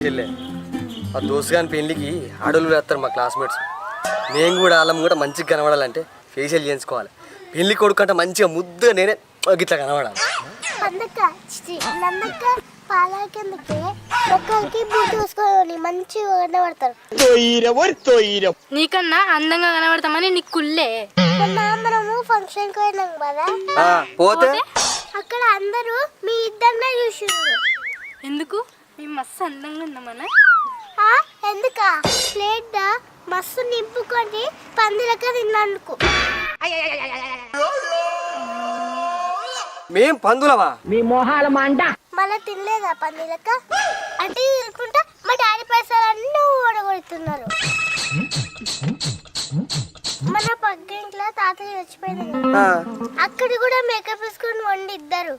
చెల్లె ఆ దోస్తు గాని పెళ్ళికి ఆడోళ్ళు వేస్తారు మా క్లాస్మేట్స్. నేను కూడా వాళ్ళం కూడా మంచిగా కనబడాలంటే ఫేషియల్ చేయించుకోవాలి. పెళ్లి కొడుకు అంటే మంచిగా ముద్దుగా నేనే గిట్లా కనబడాలి. నీకన్నా అందంగా కనబడతామని నీకు కుల్లే. మనము ఫంక్షన్ పోయినాం కదా, పోతే అక్కడ అందరూ మీ ఇద్దరినే చూసిండ్రు. ఎందుకు మేము మస్తు అందంగా ఉన్నామన్నా? ఎందుక ప్లేట్ మస్తు నింపుకొని పందిలక తిన్నందుకు. మేం పందులవా? మీ మొహాల మంట. మళ్ళీ తినలేదా పందిలక? అంటే తినుకుంటా మా డాడీ పైసలన్నీ ఓడగొడుతున్నారు. మన పక్క ఇంట్లో తాతయ్య చచ్చిపోయింది, అక్కడ కూడా మేకప్ వేసుకొని వండి ఇద్దరు.